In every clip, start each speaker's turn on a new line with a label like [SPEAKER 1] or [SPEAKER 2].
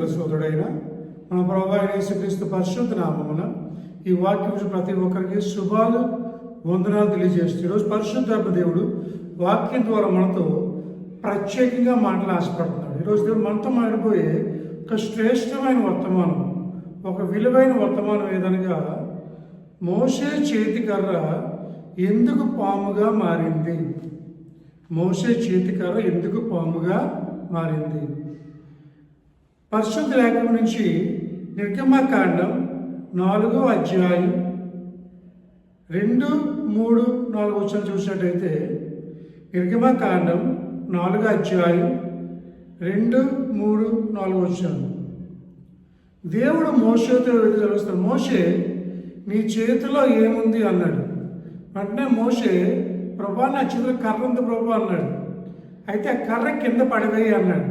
[SPEAKER 1] ప్రియమైన సోదరుడైన మన ప్రభువైన యేసుక్రీస్తు పరిశుద్ధ నామమున ఈ వాక్యం ప్రతి ఒక్కరికి శుభాలు వందనాలు తెలియజేస్తూ ఈరోజు పరిశుద్ధాత్మ దేవుడు వాక్యం ద్వారా మనతో ప్రత్యేకంగా మాటలు ఆశపడుతున్నాడు. ఈరోజు దేవుడు మనతో మాట్లాడిపోయే ఒక శ్రేష్టమైన వర్తమానం, ఒక విలువైన వర్తమానం ఏదనగా మోషే చేతికర్ర ఎందుకు పాముగా మారింది. మోషే చేతికర్ర ఎందుకు పాముగా మారింది. పరిశుద్ధ లేఖనం నుంచి నిర్గమకాండం 4వ అధ్యాయం 2, 3, 4 వచనాలు చూసినట్టయితే నిర్గమకాండం 4వ అధ్యాయం 2, 3, 4 వచనాలు. దేవుడు మోషేతో తెలుస్తాడు. మోషే నీ చేతిలో ఏముంది అన్నాడు. వెంటనే మోషే ప్రభా నా చేతిలో కర్ర ఉంది ప్రభు అన్నాడు. అయితే ఆ కర్ర కింద పడివేయి అన్నాడు.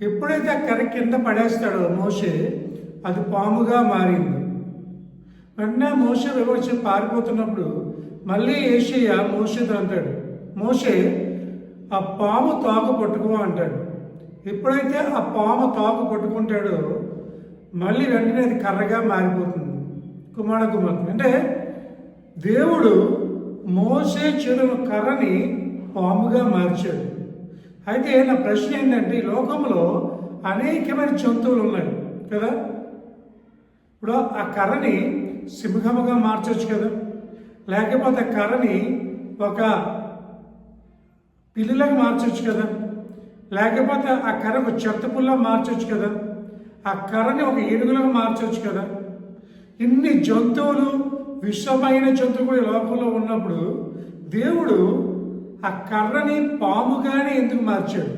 [SPEAKER 1] ఎప్పుడైతే ఆ కర్ర కింద పడేస్తాడో మోషే అది పాముగా మారింది. వెంటనే మోషే వివరించి పారిపోతున్నప్పుడు మళ్ళీ యేషయ్య మోషేతో అంటాడు, మోషే ఆ పాము తాకు పట్టుకో అంటాడు. ఎప్పుడైతే ఆ పాము తాకు పట్టుకుంటాడో మళ్ళీ వెంటనే అది కర్రగా మారిపోతుంది. కుమార్తె అంటే దేవుడు మోషే చేతుల కర్రని పాముగా మార్చాడు. అయితే నా ప్రశ్న ఏంటంటే, ఈ లోకంలో అనేకమైన జంతువులు ఉన్నాయి కదా. ఇప్పుడు ఆ కర్రని సింహముగా మార్చవచ్చు కదా, లేకపోతే ఆ కర్రని ఒక పిల్లిలాగా మార్చవచ్చు కదా, లేకపోతే ఆ కర్ర ఒక చెత్తపుల్లా మార్చవచ్చు కదా, ఆ కర్రని ఒక ఏనుగులాగా మార్చవచ్చు కదా. ఇన్ని జంతువులు, విషమైన జంతువులు ఈ లోకంలో ఉన్నప్పుడు దేవుడు ఆ కర్రని పాముగానే ఎందుకు మార్చాడు.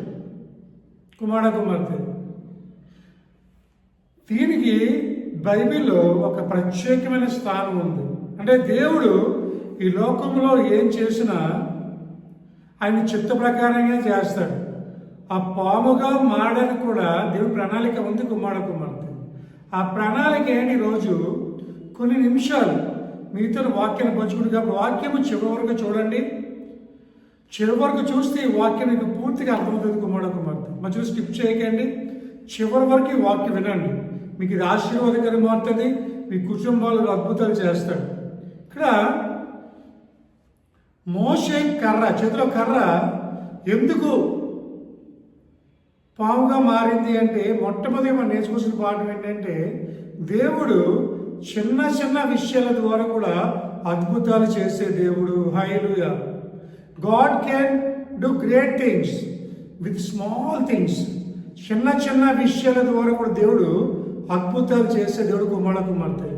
[SPEAKER 1] కుమార్తె దీనికి బైబిల్లో ఒక ప్రత్యేకమైన స్థానం ఉంది. అంటే దేవుడు ఈ లోకంలో ఏం చేసినా ఆయన చిత్త ప్రకారంగా చేస్తాడు. ఆ పాముగా మారడానికి కూడా దేవుడి ప్రణాళిక ఉంది. కుమార్తె ఆ ప్రణాళిక ఏంటి? రోజు కొన్ని నిమిషాలు మీతో వాక్యాన్ని పంచుకుంటుంది కాబట్టి వాక్యము చివరి వరకు చూడండి. చివరి వరకు చూస్తే ఈ వాక్యం మీకు పూర్తిగా అర్థమవుతుంది. కుమార్తె మధ్యలో స్కిప్ చేయకండి, చివరి వరకు ఈ వాక్యం వినండి. మీకు ఇది ఆశీర్వాదకరంగా ఉంటుంది. మీ కుటుంబాలకు అద్భుతాలు చేస్తాడు. ఇక్కడ మోషే కర్ర, చేతిలో కర్ర ఎందుకు పాముగా మారింది అంటే, మొట్టమొదటి మనం నేర్చుకోవాల్సిన పాఠం ఏంటంటే, దేవుడు చిన్న చిన్న విషయాల ద్వారా కూడా అద్భుతాలు చేసే దేవుడు. Hallelujah. God can do great things with small things. చిన్న చిన్న విషయాల ద్వారా కూడా దేవుడు అద్భుతాలు చేసే దేవుడు. కుమార్తె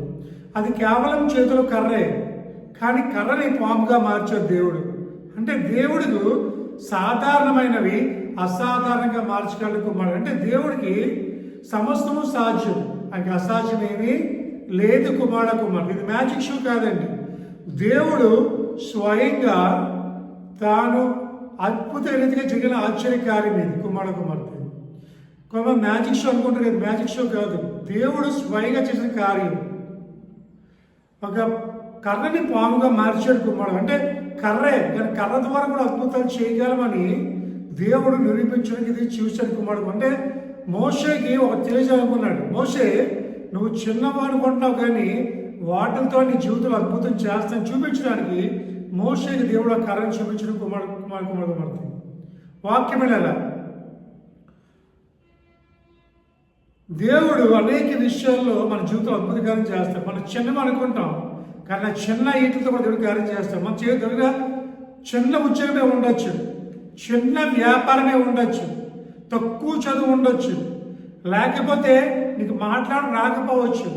[SPEAKER 1] అది కేవలం చేతిలో కర్రే, కానీ కర్రని పాముగా మార్చాడు దేవుడు. అంటే దేవుడికి సాధారణమైనవి అసాధారణంగా మార్చగలడు కుమారుడు. అంటే దేవుడికి సమస్తము సాధ్యం, ఆయనకి అసాధ్యమేమీ లేదు. కుమారుడు ఇది మ్యాజిక్ షో కాదండి. దేవుడు స్వయంగా తాను అద్భుత రీతిగా జరిగిన ఆశ్చర్యకార్యం ఇది. కుమార్తె కొంతమంది మ్యాజిక్ షో అనుకుంటారు కదా, మ్యాజిక్ షో కాదు, దేవుడు స్వయంగా చేసిన కార్యం. ఒక కర్రని పాముగా మార్చాడు కుమారుడు. అంటే కర్రే, కానీ కర్ర ద్వారా కూడా అద్భుతాలు చేయగలమని దేవుడు నిరూపించడానికి ఇది చూశాడు కుమారుడు. అంటే మోషేకి ఒక తేజ అనుకున్నాడు. మోషే నువ్వు చిన్నవాడు అనుకుంటున్నావు, కానీ వాటితో నీ జీవితంలో అద్భుతం చేస్తాను చూపించడానికి మోషేకి దేవుడు ఆ కర్రను చూపించడం. కుమార్తె వాక్యమేలా దేవుడు అనేక విషయాల్లో మన జీవితంలో అద్భుత కార్యం చేస్తాడు. మనం చిన్నవి అనుకుంటాం, కానీ ఆ చిన్న ఈటలతో కూడా దేవుడు కార్యం చేస్తాం. మన చేతిగా చిన్న ఉద్యోగమే ఉండొచ్చు, చిన్న వ్యాపారమే ఉండొచ్చు, తక్కువ చదువు ఉండొచ్చు, లేకపోతే నీకు మాట్లాడడం రాకపోవచ్చు,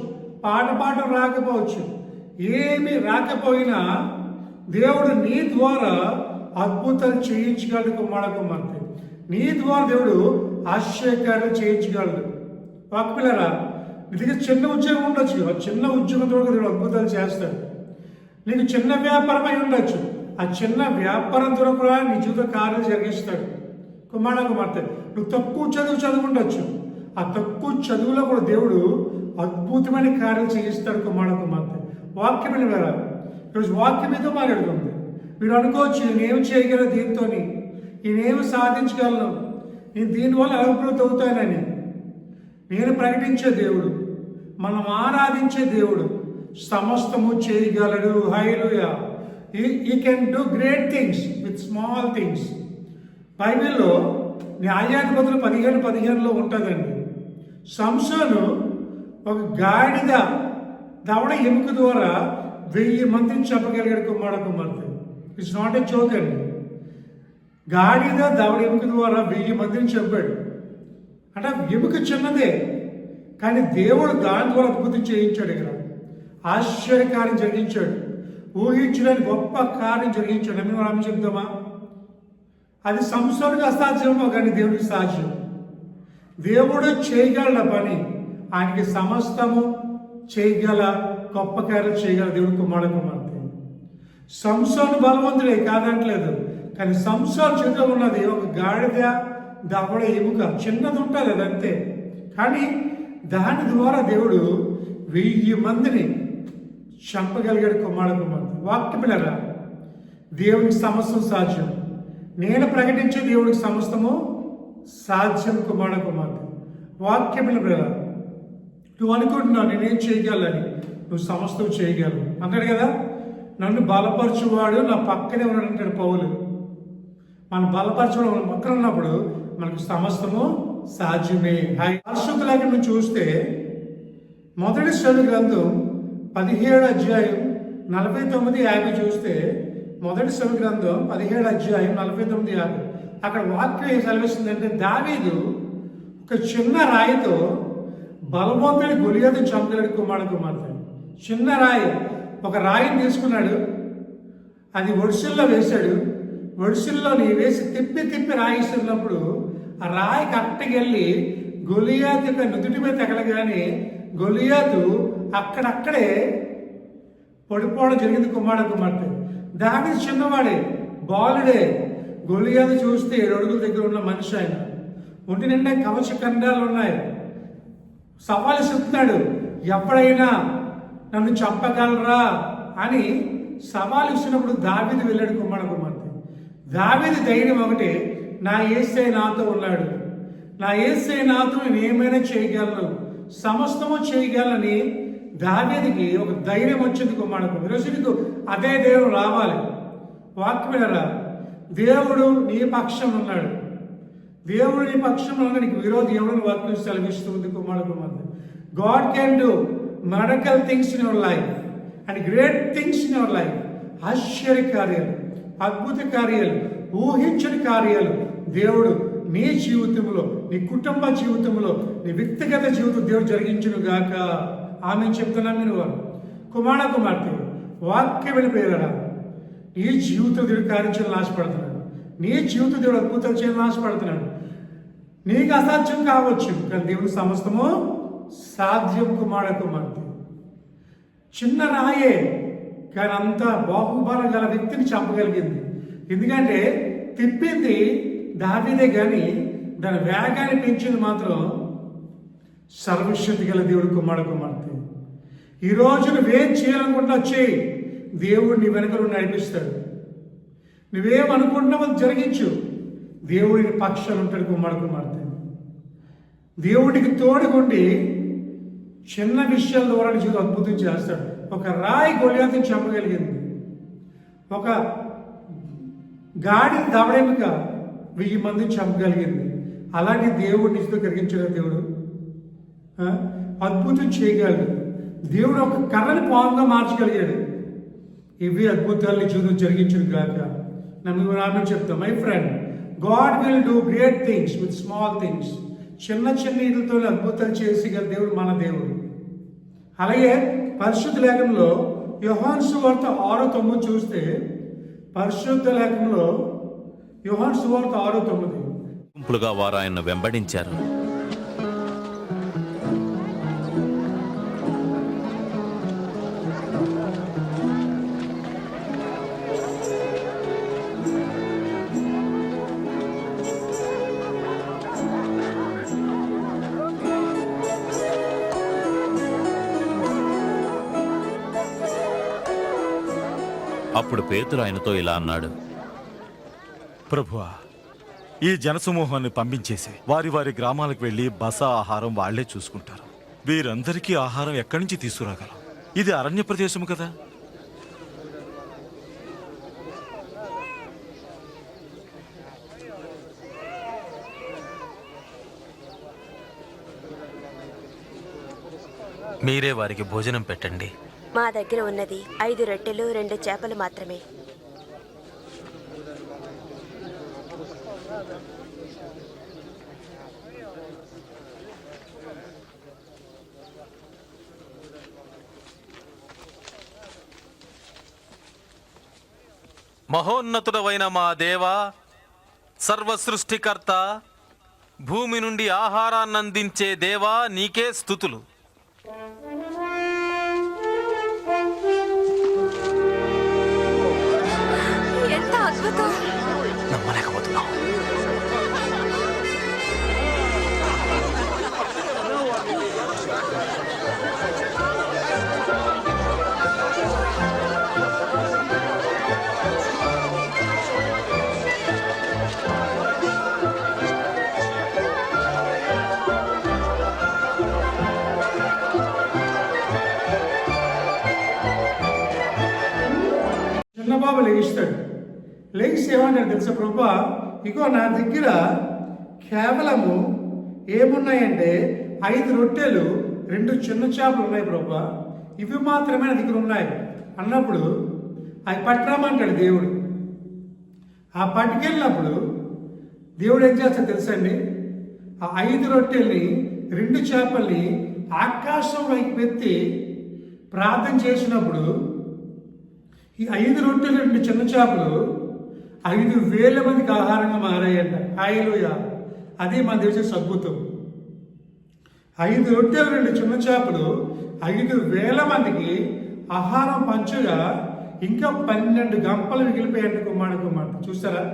[SPEAKER 1] పాడడం రాకపోవచ్చు, ఏమీ రాకపోయినా దేవుడు నీ ద్వారా అద్భుతాలు చేయించగలడు. కుమార్తె నీ ద్వారా దేవుడు ఆశ్చర్యకార్యాలు చేయించగలడు. పిల్లరా, నీ దగ్గర చిన్న ఉద్యోగం ఉండొచ్చు, ఆ చిన్న ఉద్యోగం ద్వారా దేవుడు అద్భుతాలు చేస్తాడు. నీకు చిన్న వ్యాపారం అయి ఉండొచ్చు, ఆ చిన్న వ్యాపారం ద్వారా కూడా నీ జీవిత కార్యాలు జరిగిస్తాడు. కుమార్తె నువ్వు తక్కువ చదువు ఉండొచ్చు, ఆ తక్కువ చదువులో కూడా దేవుడు అద్భుతమైన కార్యాలు చేయిస్తాడు. కుమార్తె వాక్యం వెళ్ళారా, ఈరోజు వాక్యం మీద మాట్లాడుతుంది. మీరు అనుకోవచ్చు, నేనేమి చేయగలను దీంతో, నేనేమి సాధించగలను, నేను దీనివల్ల అభివృద్ధి అవుతానని. నేను ప్రకటించే దేవుడు, మనం ఆరాధించే దేవుడు సమస్తము చేయగలడు. హల్లెలూయా. ఈ can do great things with small things. బైబిల్లో న్యాయాధిపతులు 15:15 ఉంటుందండి. సంసోను ఒక గాడిద దవడ ఎముక ద్వారా 1000 మందిని చంపగలిగాడు కుమార్తె. ఇట్స్ నాట్ ఏ జోక్ అండి. గాడిద దవడ ఎముక ద్వారా 1000 మందిని చంపాడు. అంటే ఎముక చిన్నదే, కానీ దేవుడు దాని ద్వారా అద్భుతం చేయించాడు. ఇక్కడ ఆశ్చర్యకార్యం జరిగించాడు, ఊహించడానికి గొప్ప కార్యం జరిగించాడు. అని మనం చెప్తామా? అది సంసోనుకు అసాధ్యమో కానీ దేవుడికి సాధ్యం. దేవుడు చేయగల పని, ఆయనకి సమస్తము చేయగల గొప్ప కార్యాలు చేయగల దేవుడు కుమార్తె. సంసోను బలవంతుడే కాదంటలేదు, కానీ సంసోను చేతిలో ఉన్నది ఒక గాడిద దవడ ఎముక, చిన్నది ఉంటుంది అదంతే. కానీ దాని ద్వారా దేవుడు 1000 మందిని చంపగలిగాడు కుమార్తె. వాక్య పిల్లరా, దేవునికి సమస్తం సాధ్యం. నేను ప్రకటించే దేవుడికి సమస్తము సాధ్యం. కుమార్తె వాక్య పిల్లరా, నువ్వు అనుకుంటున్నావు నేనేం చేయగలని, నువ్వు సమస్తం చేయగలవు అంటాడు కదా. నన్ను బలపరచువాడు నా పక్కనే ఉన్నాడంటాడు పౌలు. మనం బలపరచడం మన పక్కన ఉన్నప్పుడు మనకు సమస్తము సాధ్యమే. పరిశుద్ధ లేఖను చూస్తే మొదటి సమూయేలు గ్రంథం 17:49-50 చూస్తే, మొదటి సమూయేలు గ్రంథం 17:49-50 అక్కడ వాక్యం ఏం సెలవిస్తుందంటే, దావీదు ఒక చిన్న రాయితో బలవంతుడి గొలియాతును చంపగలిగాడు కుమార్తె. చిన్న రాయి, ఒక రాయిని తీసుకున్నాడు, అది ఒడిసిల్లో వేశాడు. ఒడిసిల్లోని వేసి తిప్పి రాయిస్తున్నప్పుడు ఆ రాయి కరెక్ట్కి వెళ్ళి గొలియాతు యొక్క నుదుటి మీద తగలగానే గొలియాతు అక్కడక్కడే పడిపోవడం జరిగింది. కుమార్తె దావీదు చిన్నవాడే, బాలుడే. గొలియాతు చూస్తే 7 అడుగుల దగ్గర ఉన్న మనిషి, ఆయన ఒంటి నిండా కవచ ఖండాలు ఉన్నాయి. సవాలు చెప్తున్నాడు, ఎప్పుడైనా నన్ను చంపగలరా అని సవాలు ఇచ్చినప్పుడు దావీదు వెళ్ళాడు. కుమార్తె దావీదు ధైర్యం ఒకటే, నా యేసయ్య నాతో ఉన్నాడు, నా యేసయ్య నాతో నేను ఏమైనా చేయగలను, సమస్తము చేయగలని దావీదుకి ఒక ధైర్యం వచ్చింది. కుమార్తె ఈరోజు నీకు అదే దేవుడు రావాలి. వాక్యమేరా, దేవుడు నీ పక్షం ఉన్నాడు. దేవుడు నీ పక్షంలో నీకు విరోధి ఎవడని వాక్యం సెలవిస్తుంది. కుమార్తె God can do miracle things in your life and great things in your life. ఆశ్చర్య కార్యాలు, అద్భుత కార్యాలు, ఊహించని కార్యాలు దేవుడు నీ జీవితంలో, నీ కుటుంబ జీవితంలో, నీ వ్యక్తిగత జీవితం దేవుడు జరిగించును గాక. ఆమె చెప్తున్నాను. మీరు కుమార్తె వాక్యం వెళ్ళిపోయారా, నీ జీవితం దేవుడు కార్యం చేయాలని ఆశపడుతున్నాడు. నీ జీవితం దేవుడు అద్భుతాలు చేయాలని ఆశపడుతున్నాడు. నీకు అసాధ్యం కావచ్చు, కానీ దేవుడు సమస్తము సాధ్యం. కుమార్తె చిన్న రాయే, కానీ అంత బాహుబలం గల వ్యక్తిని చంపగలిగింది. ఎందుకంటే తిప్పింది దావీదే, కానీ దాని వేగాన్ని పెంచింది మాత్రం సర్వశక్తి గల దేవుడు. కుమార్తె ఈరోజు నువ్వేం చేయాలనుకుంటున్నా చేయి, దేవుడు నీ వెనకలు నడిపిస్తాడు. నువ్వేమనుకుంటున్నావు అది జరిగించు, దేవుడిని పక్షాలు ఉంటాడు. కుమార్తె దేవుడికి తోడుగుండి చిన్న విషయాల ద్వారా జీవితం అద్భుతం చేస్తాడు. ఒక రాయి గొలియాతుని చంపగలిగింది, ఒక గాడి దవడెముక 1000 మందిని చంపగలిగింది. అలాంటి దేవుడు నిజంగా కలిగించగల దేవుడు, అద్భుతం చేయగలడు. దేవుడు ఒక కర్రని పాముగా మార్చగలిగాడు. ఇవి అద్భుతాలని జీవితం జరిగించడు గాక. నమ్మి చెప్తాం, my friend, God will do great things with small things. చిన్న ఇళ్ళతో అద్భుతాలు చేసేగల దేవుడు మన దేవుడు. అలాగే పరిశుద్ధ లేఖనంలో యోహాను సువార్త 6:9 చూస్తే, పరిశుద్ధ లేఖనంలో యోహాను సువార్త 6:9
[SPEAKER 2] గుంపులుగా వారు ఆయన్ను వెంబడించారు. అప్పుడు పేతురు ఆయనతో ఇలా అన్నాడు,
[SPEAKER 3] ప్రభువా, ఈ జనసమూహాన్ని పంపించేసి వారి వారి గ్రామాలకు వెళ్లి బస ఆహారం వాళ్లే చూసుకుంటారు. వీరందరికీ ఆహారం ఎక్కడి నుంచి తీసుకురాగలం? ఇది అరణ్య ప్రదేశం కదా.
[SPEAKER 2] మీరే వారికి భోజనం పెట్టండి.
[SPEAKER 4] మా దగ్గర ఉన్నది 5 రొట్టెలు 2 చేపలు మాత్రమే.
[SPEAKER 2] మహోన్నతుడవైన మా దేవా, సర్వ సృష్టికర్త, భూమి నుండి ఆహారాన్నందించే దేవా, నీకే స్తుతులు.
[SPEAKER 4] ఎంత అద్భుతం!
[SPEAKER 2] నమ్మలేకపోతున్నాం.
[SPEAKER 1] చిన్నబాబు లేస్తాడు. లేచి ఏమన్నాడు తెలుసా? ప్రభా, ఇగో నా దగ్గర కేవలము ఏమున్నాయంటే 5 రొట్టెలు 2 చిన్న చేపలు ఉన్నాయి ప్రభా, ఇవి మాత్రమే నా దగ్గర ఉన్నాయి అన్నప్పుడు అవి పట్టరామంటాడు దేవుడు. ఆ పట్టుకెళ్ళినప్పుడు దేవుడు ఏం చేస్తాడు తెలుసండి? ఆ 5 రొట్టెల్ని 2 చేపల్ని ఆకాశం వైపు ఎత్తి ప్రార్థన చేసినప్పుడు ఈ 5 రొట్టెలు 2 చిన్న చేపలు 5,000 మందికి ఆహారంగా మారాయంట. హల్లెలూయా! అది మన దేశ అద్భుతం. 5 రొట్టెలు 2 చిన్న చేపలు 5,000 మందికి ఆహారం పంచగా ఇంకా 12 గంపలు మిగిలిపోయాయంట. కుమారుడు చూస్తారా?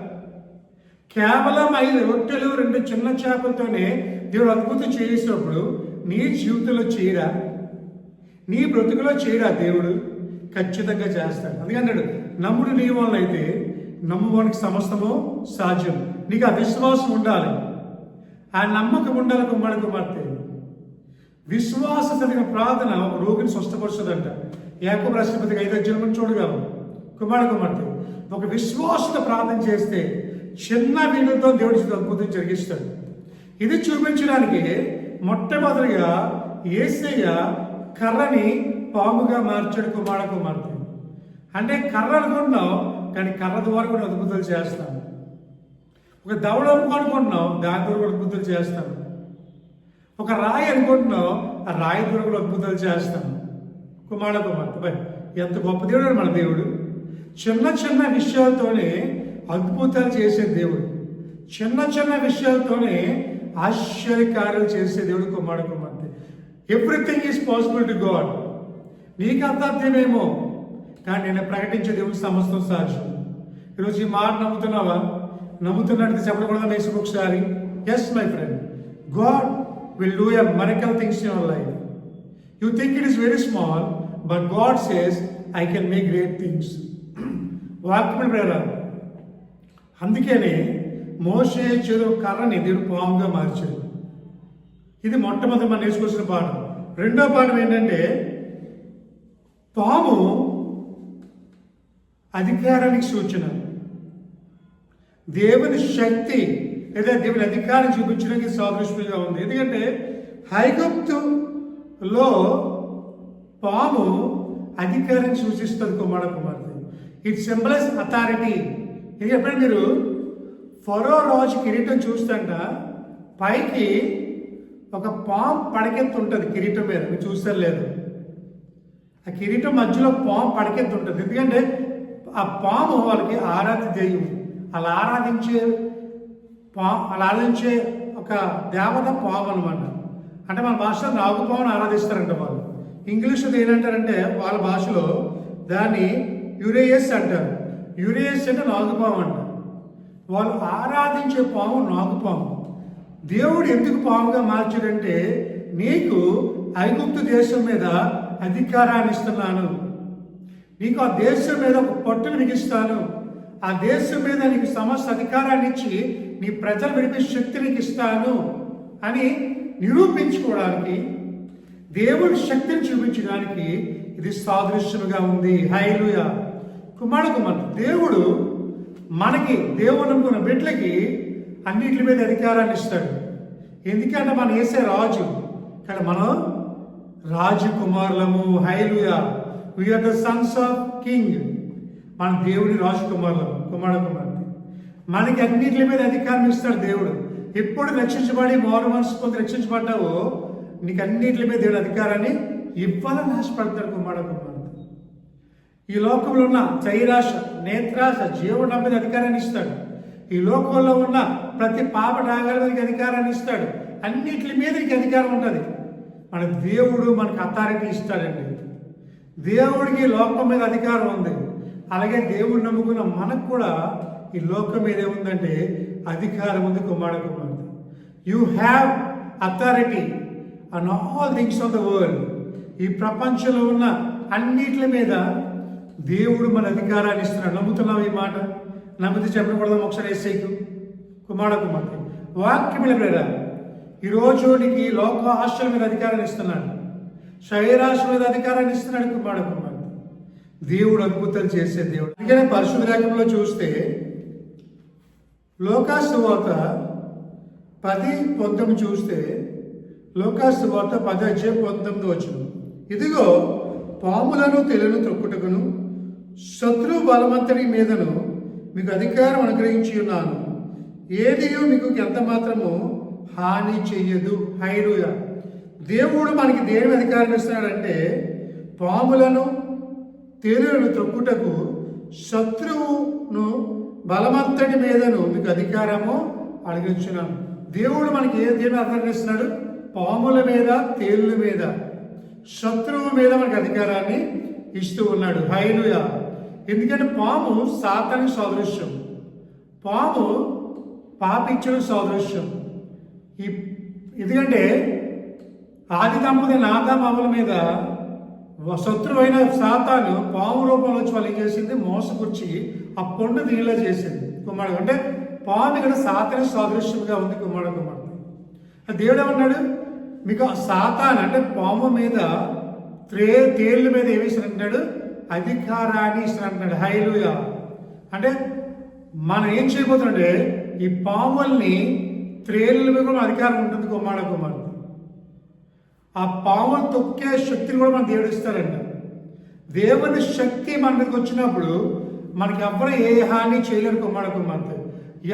[SPEAKER 1] కేవలం 5 రొట్టెలు 2 చిన్న చేపలతోనే దేవుడు అద్భుతం చేసినప్పుడు నీ జీవితంలో చేయరా? నీ బ్రతుకులో చేయరా? దేవుడు ఖచ్చితంగా చేస్తాడు. అందుకన్నాడు, నమ్ముడు నీ వలన అయితే నమ్మువానికి సమస్తము సాధ్యం. నీకు ఆ విశ్వాసం ఉండాలి, ఆ నమ్మకం ఉండాలి. కుమార్తె విశ్వాస కలిగిన ప్రార్థన ఒక రోగిని స్వస్థపరుస్తుందంట. యాకోబు రాసిన పత్రిక 5:8 చూడగలం. కుమార్తె ఒక విశ్వాసత ప్రార్థన చేస్తే చిన్న వీలుతో దేవుడి అద్భుతం జరిగిస్తాడు. ఇది చూపించడానికి మొట్టమొదటిగా యేసయ్య కర్రని పాముగా మార్చాడు. కుమార్తె అంటే కర్ర అనుకుంటున్నావు, కానీ కర్ర ద్వారా కూడా అద్భుతాలు చేస్తాను. ఒక దవడ అనుకుంటున్నావు, దాని ద్వారా కూడా అద్భుతాలు చేస్తాను. ఒక రాయి అనుకుంటున్నావు, ఆ రాయి ద్వారా కూడా అద్భుతాలు చేస్తాను. కుమార్తె ఎంత గొప్ప దేవుడు మన దేవుడు. చిన్న చిన్న విషయాలతోనే అద్భుతాలు చేసే దేవుడు, చిన్న చిన్న విషయాలతోనే ఆశ్చర్యకార్యాలు చేసే దేవుడు. కుమార్తె everything is possible to God. నీకు అర్థమేమో, కానీ నేను ప్రకటించే దేవుడు సమస్తం సాధ్యం. ఈరోజు ఈ మాట నమ్ముతున్నావా? నమ్ముతున్నట్టు చెప్పకూడదా? వేసుకు ఒకసారి yes my friend, God will do a miracle things in your life. You think it is very small, but God says I can make great things. వాక్యం ప్రేరణ. అందుకని మోషే చెరువు కర్రని దేవుడు పాముగా మార్చాడు. ఇది మొట్టమొదటి మనం నేర్చుకోవాల్సిన పాఠం. రెండో పాఠం ఏంటంటే, పాము అధికారానికి సూచన. దేవుని శక్తి లేదా దేవుని అధికారం చూపించడానికి సాదృశ్యంగా ఉంది. ఎందుకంటే ఐగుప్తులో పాము అధికారం సూచిస్తుంది. కుమార్తె ఇట్ సింబలైజ్ అథారిటీ. ఇది ఎప్పుడైనా మీరు ఫరో రాజు కిరీటం చూస్తుంట, పైకి ఒక పాము పడకెత్తు ఉంటుంది కిరీటం మీద. మీరు చూస్తారు లేదు? ఆ కిరీటం మధ్యలో పాము పడకెత్తు ఉంటుంది. ఎందుకంటే ఆ పాము వాళ్ళకి ఆరాధ్య దెయ్యం. అలా ఆరాధించే ఒక దేవత పాము అనమాట. అంటే మన భాషలో నాగుపామును ఆరాధిస్తారంట వాళ్ళు. ఇంగ్లీష్లో ఏంటంటారంటే వాళ్ళ భాషలో దాన్ని యురేయస్ అంటారు. యురేయస్ అంటే నాగుపాము అంట. వాళ్ళు ఆరాధించే పాము నాగుపాము. దేవుడు ఎందుకు పాముగా మార్చాడంటే, నీకు ఐగుప్తు దేశం మీద అధికారాన్ని ఇస్తున్నాను, నీకు ఆ దేశం మీద ఒక పట్టును మిగిస్తాను, ఆ దేశం మీద నీకు సమస్త అధికారాన్ని ఇచ్చి నీ ప్రజలు విడిపించే శక్తి నీకు ఇస్తాను అని నిరూపించుకోవడానికి, దేవుడి శక్తిని చూపించడానికి ఇది సాదృశ్యముగా ఉంది. హల్లెలూయా. కుమారుడు దేవుడు మనకి, దేవుడు నమ్ముకున్న బిడ్డలకి అన్నిటి మీద అధికారాన్ని ఇస్తాడు. ఎందుకంటే మనం వేసే రాజు, కానీ మనం రాజకుమారులము. Hallelujah. We are the sons of king. మన దేవుడి రాజకుమారులము, కుమారుడు. మనకి అన్నిటి మీద అధికారం ఇస్తాడు దేవుడు. ఎప్పుడు రక్షించబడి మారు మనసు పొంది రక్షించబడ్డావో నీకు అన్నిటి మీద దేవుడు అధికారాన్ని ఇవ్వాలని ఆశపడతాడు. కుమారుడు. ఈ లోకంలో ఉన్న చైరాశ, నేత్రాశ, జీవుడు మీద అధికారాన్ని ఇస్తాడు. ఈ లోకంలో ఉన్న ప్రతి పాప నాగాల మీదకి అధికారాన్ని ఇస్తాడు. అన్నిటి మీద నీకు అధికారం ఉంటుంది. మన దేవుడు మనకు అథారిటీ ఇస్తాడండి. దేవుడికి లోకం మీద అధికారం ఉంది. అలాగే దేవుడు నమ్ముకున్న మనకు కూడా ఈ లోకం మీద ఏముందంటే అధికారం ఉంది. కుమారుడు. You have authority on all things of the world. ఈ ప్రపంచంలో ఉన్న అన్నిటి మీద దేవుడు మన అధికారాన్ని ఇస్తున్నాడు. నమ్ముతున్నావు ఈ మాట? నమ్మితే చెప్పకూడదాం ఒకసారి వేసేకు. కుమారుడు. వాక్యం లేదా ఈరోజు నీకు ఈ లోక ఆశల మీద అధికారాన్ని ఇస్తున్నాడు, శరీరాశ మీద అధికారాన్ని ఇస్తున్నాడు. కుమారుడు. దేవుడు అద్భుతాలు చేసే దేవుడు. అందుకనే పరిశుద్ధ లేఖనంలో చూస్తే లోకాసు వార్త 10:19 చూస్తే, లోకాసు వార్త 10:19 ఇదిగో పాములను తేలును త్రొక్కుటకును శత్రు బలమంతటి మీదను మీకు అధికారం అనుగ్రహించి ఉన్నాను. ఏదియో మీకు ఎంత మాత్రము హాని చెయ్యదు. హల్లెలూయా. దేవుడు మనకి దేని అధికారం ఇస్తున్నాడంటే పాములను తేలులను త్రొక్కుటకు శత్రువును బలమంతటి మీదను మీకు అధికారము అనుగ్రహించున్నాను. దేవుడు మనకి దేని అధికారం ఇస్తున్నాడు? పాముల మీద, తేలుల మీద, శత్రువు మీద మనకి అధికారాన్ని ఇస్తూ ఉన్నాడు. హల్లెలూయా. ఎందుకంటే పాము సాతానికి సాదృశ్యం, పాము పాపిచ్చులకు సాదృశ్యం. ఎందుకంటే ఆది దంపతులైన ఆదాము అవ్వల మీద శత్రువు అయిన సాతాను పాము రూపంలో వచ్చి వాళ్ళు ఏం చేసింది? మోసపుచ్చి ఆ పండు దీనిలో చేసింది. కుమారుడు. అంటే పాము ఇక్కడ సాతాని సాదృశ్యంగా ఉంది. కుమారుడు. దేవుడు ఏమన్నాడు? మీకు సాతాన్ అంటే పాము మీద, తేళ్ళ మీద ఏమి ఇస్తానంటున్నాడు? అధికారాన్ని ఇస్తానంటున్నాడు. హల్లెలూయా. అంటే మనం ఏం చేయబోతుంటే ఈ పాముల్ని, త్రేళ్ళ మీద కూడా అధికారం ఉంటుంది. కుమారుడు. ఆ పాములు తొక్కే శక్తిని కూడా మన దేవుడు ఇస్తారంట. దేవుని శక్తి మన మీదకి వచ్చినప్పుడు మనకి ఎవ్వరు ఏ హాని చేయలేరు. కుమారుడు.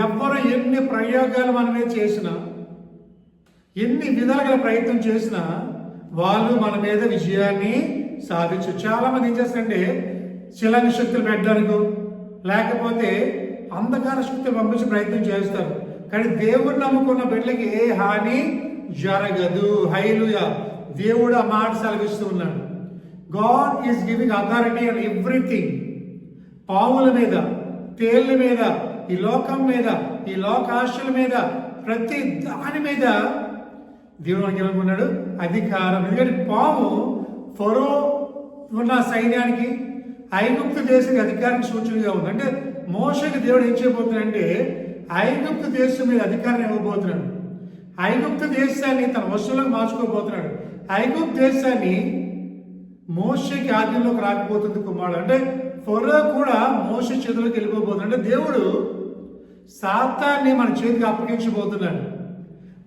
[SPEAKER 1] ఎవ్వరు ఎన్ని ప్రయోగాలు మన మీద చేసినా, ఎన్ని విధాలుగా ప్రయత్నం చేసినా వాళ్ళు మన మీద విజయాన్ని సాధించు. చాలా మంది ఏం చేస్తారంటే శిలాంగి శక్తులు పెట్టడానికో లేకపోతే అంధకార శక్తులు పంపించే ప్రయత్నం చేస్తారు. కానీ దేవుడు నమ్ముకున్న బిడ్డలకి ఏ హాని జరగదు. హల్లెలూయా. దేవుడు ఆ మాట సెలవిస్తూ ఉన్నాడు. God is giving authority on everything. పాముల మీద, తేళ్ల మీద, ఈ లోకం మీద, ఈ లోకాశల మీద, ప్రతి దాని మీద దేవుడు మనకి ఏమనుకున్నాడు? అధికారం. ఎందుకంటే పాము ఫరో ఉన్న సైన్యానికి, ఐగుప్తు దేశానికి అధికారానికి సూచనగా ఉంది. అంటే మోషకి దేవుడు ఏం చేయబోతున్నాడంటే ఐగుప్తు దేశం మీద అధికారం ఇవ్వబోతున్నాడు. ఐగుప్తు దేశాన్ని తన వస్తువులకు మార్చుకోబోతున్నాడు. ఐగుప్తు దేశాన్ని మోషకి ఆధీనంలోకి రాకపోతుంది. కుమారుడు. అంటే ఫరో కూడా మోష చేతుల్లోకి వెళ్ళిపోబోతున్నాడు. అంటే దేవుడు సాతాన్ని మన చేతికి అప్పగించబోతున్నాడు.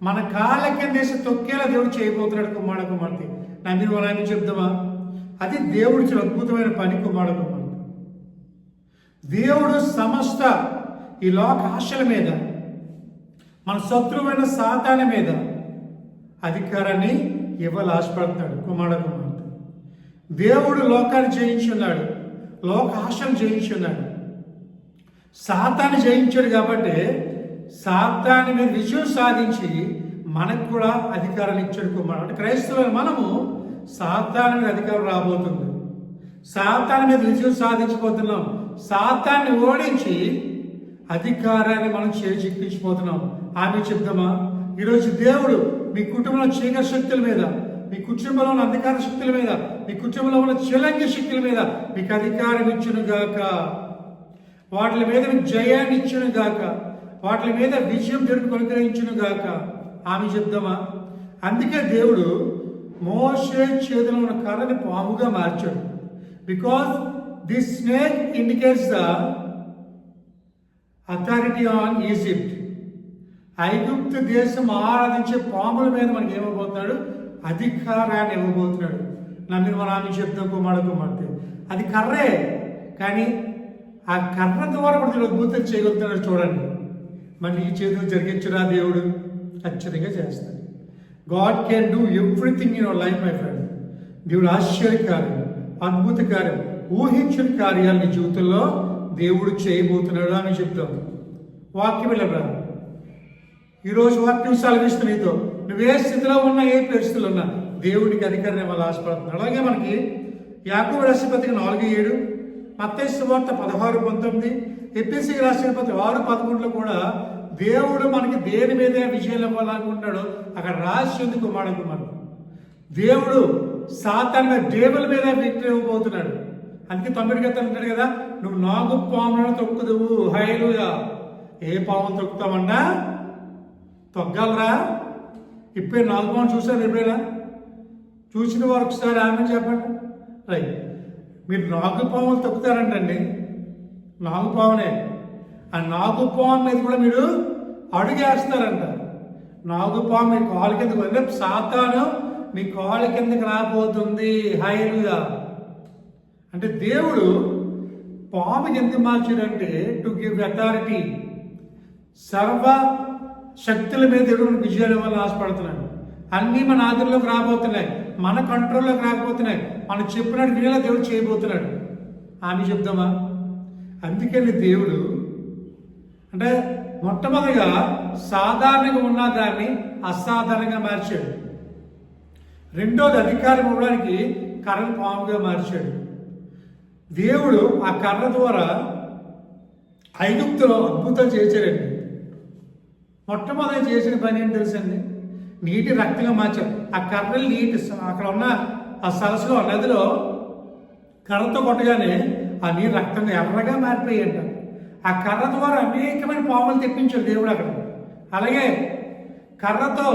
[SPEAKER 1] మన కాళ్ళ కింద తొక్కేలా దేవుడు చేయబోతున్నాడు. కుమారుడు. నా మీరు వాళ్ళని చెప్దామా? అది దేవుడి అద్భుతమైన పని. కుమారుడు. దేవుడు సమస్త ఈ లోక ఆశల మీద, మన శత్రువైన సాతాని మీద అధికారాన్ని ఇవ్వాలి ఆశపడుతున్నాడు. కుమారుడు. దేవుడు లోకాన్ని జయించున్నాడు, లోక ఆశను జయించున్నాడు, సాతాన్ని జయించాడు. కాబట్టి సాతాని మీద విజయం సాధించి మనకు కూడా అధికారాన్ని ఇచ్చాడు. కుమారుడు. అంటే క్రైస్తవులు మనము సాతాని మీద అధికారం రాబోతుంది. సాతాని మీద విజయం సాధించబోతున్నాం. సాతాన్ని ఓడించి అధికారాన్ని మనం చేజిక్కించిపోతున్నాం. ఆమె చెప్తామా? ఈరోజు దేవుడు మీ కుటుంబంలో చీకటి శక్తుల మీద, మీ కుటుంబంలో ఉన్న అంధకార శక్తుల మీద, మీ కుటుంబంలో ఉన్న చిలంగి శక్తుల మీద మీకు అధికారం ఇచ్చును గాక. వాటి మీద మీకు జయాన్ని ఇచ్చును గాక. వాటి మీద విజయం దేవుడికి అనుగ్రహించును గాక. ఆమె చెప్దామా? అందుకే దేవుడు మోషే చేతిలో ఉన్న కర్రని పాముగా మార్చాడు. Because this snake indicates the authority on Egypt. ఐగుప్తు దేశం ఆరాధించే పాముల మీద మనకి ఏమవుతున్నాడు? అధికారాన్ని ఇవ్వబోతున్నాడు. నమ్మిన మన ఆమె చెప్తాం కుమార్తె అది కర్రే, కానీ ఆ కర్ర ద్వారా కూడా అద్భుతం చేయగలుగుతున్నాడు. చూడండి, మరి ఈ చేతిలో జరిగించడా దేవుడు? ఖచ్చితంగా చేస్తాడు. God can do everything in your life my friend. దేవుడు ఆశ్చర్యకార్యం, అద్భుత కార్యం, ఊహించిన కార్యాలు నీ జీవితంలో దేవుడు చేయబోతున్నాడు అని చెప్తాం. వాక్యం వెళ్ళరా, ఈరోజు వాక్యం సెలవిస్తూ నీతో నువ్వే స్థితిలో ఉన్నా, ఏ పరిస్థితుల్లో ఉన్నా దేవుడికి అధికారం ఇవ్వాలి ఆశపడుతున్నాడు. అలాగే మనకి యాకోబు రాసిన పత్రిక 4:7, మత్తయి సువార్త 16:19, ఎఫెసీయులకు రాసిన పత్రిక 6:11 కూడా దేవుడు మనకి దేని మీద విజయం ఇవ్వాలనుకుంటున్నాడో అక్కడ రాసి ఉంది కుమారుడు. దేవుడు సాతాను దేవుల మీద విక్టరీ ఇవ్వబోతున్నాడు. అందుకే 9 అంటాడు కదా, నువ్వు 4 పాములను తొక్కుదువు. హల్లెలూయా. ఏ పామును తొక్కుతామన్నా తొక్కగలరా? ఇప్పుడు 4 పాములు చూసారు ఎప్పుడైనా? చూసిన వారు ఒకసారి ఆమె చెప్పండి. రైట్, మీరు 4 పాములు తొక్కుతారంటండి. 4 పామునే. ఆ 4 పాము మీద కూడా మీరు అడుగేస్తారంట. 4 పాము మీ కాలు కిందకు వస్తే సాతాను మీ కాలు కిందకి రాబోతుంది. హల్లెలూయా. అంటే దేవుడు పాముకి ఎంత మార్చాడంటే టు గివ్ అథారిటీ. సర్వ శక్తుల మీద దేవుడు విజయాల వల్ల ఆశపడుతున్నాడు. అన్నీ మన ఆధీనంలోకి రాబోతున్నాయి, మన కంట్రోల్లోకి రాకపోతున్నాయి. మనం చెప్పినట్టు వినేలా దేవుడు చేయబోతున్నాడు. ఆమె చెప్దామా? అందుకని దేవుడు అంటే మొట్టమొదటిగా సాధారణంగా ఉన్న దాన్ని అసాధారణంగా మార్చాడు. రెండోది అధికారం ఇవ్వడానికి కర్రను పాముగా మార్చాడు. దేవుడు ఆ కర్ర ద్వారా ఐగుప్తులో అద్భుతం చేశాడండి. మొట్టమొదటి చేసిన పని ఏంటి తెలుసండి? నీటి రక్తంగా మార్చాడు. ఆ కర్రలు నీటి అక్కడ ఉన్న ఆ సరస్సులో నదిలో కర్రతో కొట్టగానే ఆ నీరు రక్తంగా ఎర్రగా మారిపోయాయంట. ఆ కర్ర ద్వారా అనేకమైన పాములు తెప్పించాడు దేవుడు అక్కడ. అలాగే కర్రతో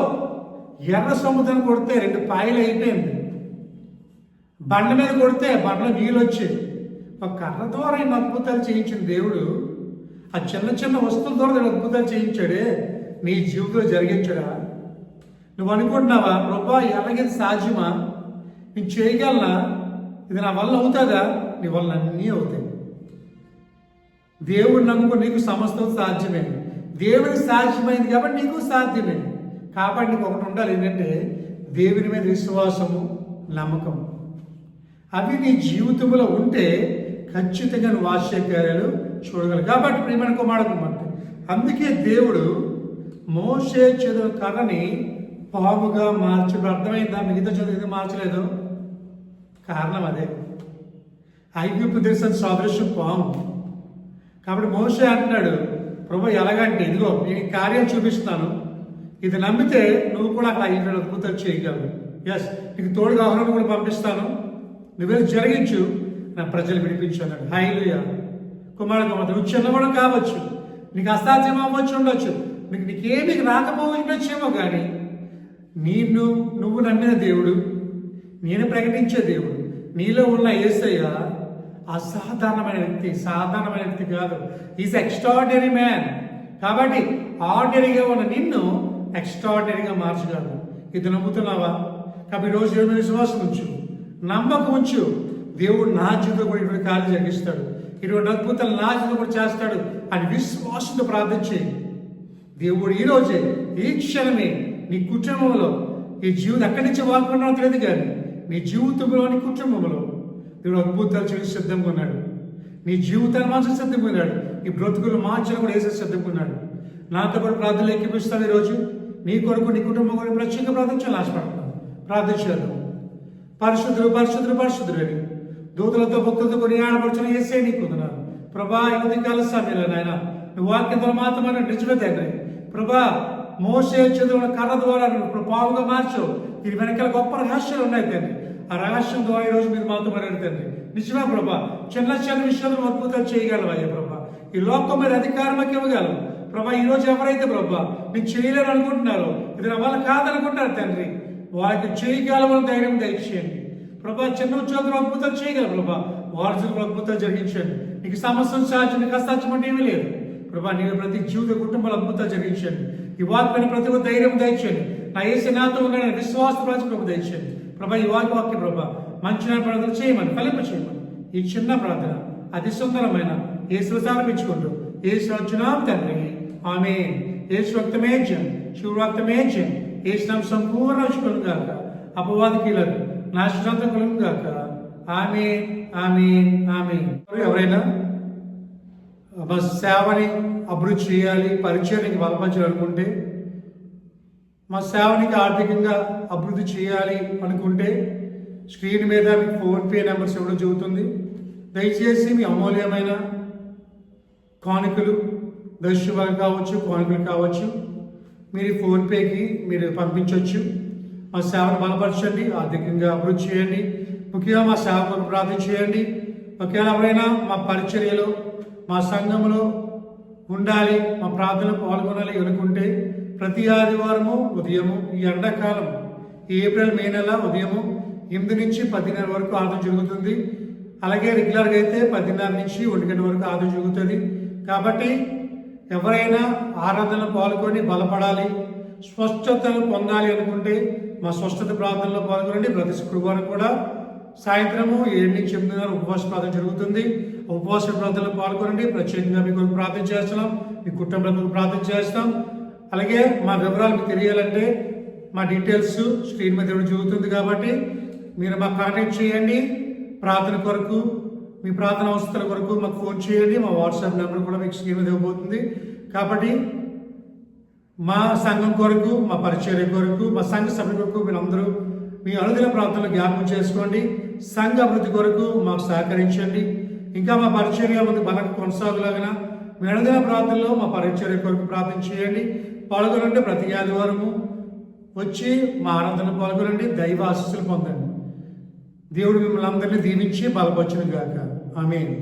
[SPEAKER 1] ఎర్ర సముద్రం కొడితే 2 పాయలు అయిపోయింది. బండ మీద కొడితే బండలో నీళ్ళు వచ్చేది. ఒక కర్ర ద్వారా ఆయన అద్భుతాలు చేయించిన దేవుడు ఆ చిన్న చిన్న వస్తువుల ద్వారా అద్భుతాలు చేయించాడే నీ జీవితంలో జరిగించడా? నువ్వు అనుకుంటున్నావా ప్రభా ఎలాగైతే సాధ్యమా? నేను చేయగలనా? ఇది నా వల్ల అవుతుందా? నీ వల్ల అన్నీ అవుతాయి. దేవుడు నమ్ముకో, నీకు సమస్తం సాధ్యమే. దేవుడికి సాధ్యమైంది కాబట్టి నీకు సాధ్యమే. కాబట్టి నీకు ఒకటి ఉండాలి, ఏంటంటే దేవుని మీద విశ్వాసము, నమ్మకం. అవి నీ జీవితంలో ఉంటే ఖచ్చితంగా నువ్వు ఆశ్చర్యకార్యాలు చూడగలవు. కాబట్టి ప్రియమైన కుమారుడు, అందుకే దేవుడు మోషే చేతుల కర్రని పాముగా మార్చడం అర్థమైందా? మిగతా చదువు మార్చలేదు. కారణం అదే, ఐగుప్తు దేశం సాదృశ్యం పాము. కాబట్టి మోషే అంటున్నాడు, ప్రభు ఎలాగంటే ఇదిగో నేను కార్యం చూపిస్తున్నాను, ఇది నమ్మితే నువ్వు కూడా అక్కడ ఇక్కడ అద్భుతాలు చేయగలవు. ఎస్, నీకు తోడుగా ఆహ్వానం కూడా పంపిస్తాను, నువ్వే జరిగించు, నా ప్రజలు విడిపించు అన్నాడు. హల్లెలూయా. కుమారుడు, నువ్వు చిన్నవాడు కావచ్చు, నీకు అసాధ్యం అవ్వచ్చు, ఉండొచ్చు, నీకేమీ రాకపోవచ్చేమో, కానీ నువ్వు నమ్మిన దేవుడు, నేను ప్రకటించే దేవుడు, నీలో ఉన్న యేసయ్య అసాధారణమైన వ్యక్తి, సాధారణమైన వ్యక్తి కాదు. Is extraordinary man. కాబట్టి ఆర్డినరీగా ఉన్న నిన్ను ఎక్స్ట్రాడినరీగా మార్చగలరు. ఇది నమ్ముతున్నావా? కాబట్టి ఈరోజు దేవుని విశ్వాసం ఉంచు, నమ్మకం ఉంచు. దేవుడు నా జీవితంలో కూడా ఇటువంటి కార్యం జరిగిస్తాడు, ఇటువంటి అద్భుతాలు నా జీవితంలో కూడా చేస్తాడు అని విశ్వాసంతో ప్రార్థించి దేవుడు ఈరోజే ఈ క్షణమే నీ కుటుంబంలో ఈ జీవితం ఎక్కడి నుంచి వాడుకున్నావు తెలియదు, కానీ నీ జీవితంలో నీ కుటుంబంలో దేవుడు అద్భుతాలు చేసి సిద్ధంగా ఉన్నాడు. నీ జీవితాన్ని మార్చడం సిద్ధంగా ఉన్నాడు. ఈ బ్రతుకులు మార్చడం కూడా వేసే సిద్ధంగా ఉన్నాడు. నాతో కూడా ప్రార్థనలు ఎక్కిపిస్తాను. ఈరోజు నీ కొరకు, నీ కుటుంబం కొరకు ప్రత్యేకంగా ప్రార్థించాలని ఆశపడుతున్నాను. ప్రార్థించాను. పరిశుద్ధులు పరిశుద్ధులు పరిశుద్ధులు అని దూతలతో భక్తులతో కొన్ని ఆడపడుచుని వేసే నీకు ఉన్నాను. ప్రభా ఈ కాల సమయంలో నాయన నువ్వు వాక్యంతో మాత్రమే నిజమే తండ్రి. ప్రభా మోషే చదువుల కర్ర ద్వారా నువ్వు పావుగా మార్చు. దీని వెనకాల గొప్ప రహస్యాలు ఉన్నాయి తండ్రి. ఆ రహస్యం ద్వారా ఈరోజు మీరు మాతో మాట్లాడుతండి. నిజమే ప్రభా, చిన్న చిన్న విషయాలను అద్భుతాలు చేయగలవు. అయ్యా ప్రభా, ఈ లోకం మీద అధికారంలోకి ఇవ్వగలవు. ప్రభా ఈ రోజు ఎవరైతే ప్రభా నేను చేయలేను అనుకుంటున్నారో, ఇది నా వల్ల కాదనుకుంటారు తండ్రి, వాళ్ళకి చేయగలమని ధైర్యం దయచేయండి ప్రభా. చిన్న ఉద్యోగం అద్భుతాలు చేయగలరు ప్రభా, వారసులకు అద్భుతాలు జరిగించండి. నీకు సమస్యలు సాధ్యం, నీకు అసాధ్యం అంటే ఏమీ లేదు ప్రభా. నీవు ప్రతి జీవిత కుటుంబాలు అద్భుతాలు జరిగించండి. ఈ వాక్యాన్ని ప్రతి ఒక్క ధైర్యం దయచేయండి. నా యేసు నాతో ఉన్న విశ్వాస రాజు ప్రభు దయచేయండి ప్రభా. ఈ వాక్య ప్రభా మంచి ప్రార్థన చేయమని, ఫలింప చేయమని ఈ చిన్న ప్రార్థన అతి సుందరమైన యేసు సమర్పించుకుంటూ యేసు వచ్చునాం తండ్రి, ఆమేన్. యేసు రక్తమే జయం, శివ రక్తమే జయం. యేసు నామం సంపూర్ణ రక్షకులు గాక, అపవాదికి నాశనంతో కలుగు గాక. ఆమేన్, ఆమేన్, ఆమేన్. ఎవరైనా మా సేవని అభివృద్ధి చేయాలి, పరిచయానికి బలపరచాలనుకుంటే, మా సేవనికి ఆర్థికంగా అభివృద్ధి చేయాలి అనుకుంటే స్క్రీన్ మీద మీకు ఫోన్పే నెంబర్స్ ఇవ్వడం జరుగుతుంది. దయచేసి మీ అమూల్యమైన కానుకలు, దర్శనం కావచ్చు, కానుకలు కావచ్చు, మీరు ఫోన్పేకి మీరు పంపించవచ్చు. మా సేవను బలపరచండి, ఆర్థికంగా అభివృద్ధి చేయండి. ముఖ్యంగా మా సేవకు ప్రార్థన చేయండి. ఒకవేళ ఎవరైనా మా పరిచర్యలో, మా సంఘంలో ఉండాలి, మా ప్రార్థనలో పాల్గొనాలి అనుకుంటే ప్రతి ఆదివారము ఉదయము, ఈ ఎండాకాలం ఏప్రిల్ మే నెల ఉదయము 8 నుంచి 10:30 వరకు ఆరాధన జరుగుతుంది. అలాగే రెగ్యులర్గా అయితే 10:30 నుంచి 1 గంట వరకు ఆరాధన జరుగుతుంది. కాబట్టి ఎవరైనా ఆరాధనలో పాల్గొని బలపడాలి, స్వస్థతలు పొందాలి అనుకుంటే మా స్వస్థత ప్రార్థనలో పాల్గొనండి. ప్రతి శుక్రవారం కూడా సాయంత్రము 7 నుంచి 8:30 ఉపవాస ప్రార్థన జరుగుతుంది. ఉపవాస ప్రార్థనలో పాల్గొనండి. ప్రత్యేకంగా మీకు ప్రార్థన చేస్తున్నాం, మీ కుటుంబంలో ప్రార్థన చేస్తాం. అలాగే మా వివరాలు మీకు తెలియాలంటే మా డీటెయిల్స్ స్క్రీన్ మీద ఇవ్వడం జరుగుతుంది. కాబట్టి మీరు మాకు కాంటాక్ట్ చేయండి. ప్రార్థన కొరకు, మీ ప్రార్థన అవసరాల కొరకు మాకు ఫోన్ చేయండి. మా వాట్సాప్ నెంబర్ కూడా మీకు స్క్రీన్ మీద ఇవ్వబోతుంది. కాబట్టి మా సంఘం కొరకు, మా పరిచర్య కొరకు, మా సంఘ సభ్యుల కొరకు మీరందరూ మీ అనుదిన ప్రార్థనలు జ్ఞాపకం చేసుకోండి. సంఘ అభివృద్ధి కొరకు మాకు సహకరించండి. ఇంకా మా పరిచర్య ముందు బలంగా కొనసాగులాగిన మీ అనుదిన ప్రార్థనలో మా పరిచర్య కొరకు ప్రార్థన చేయండి. పాల్గొనండి. ప్రతి ఆదివారము వచ్చి మా ఆరాధన పాల్గొనండి. దైవ ఆశీస్సులు పొందండి. దేవుడు మిమ్మల్ని అందరినీ దీవించి బలపరచును గాక. ఆమేన్.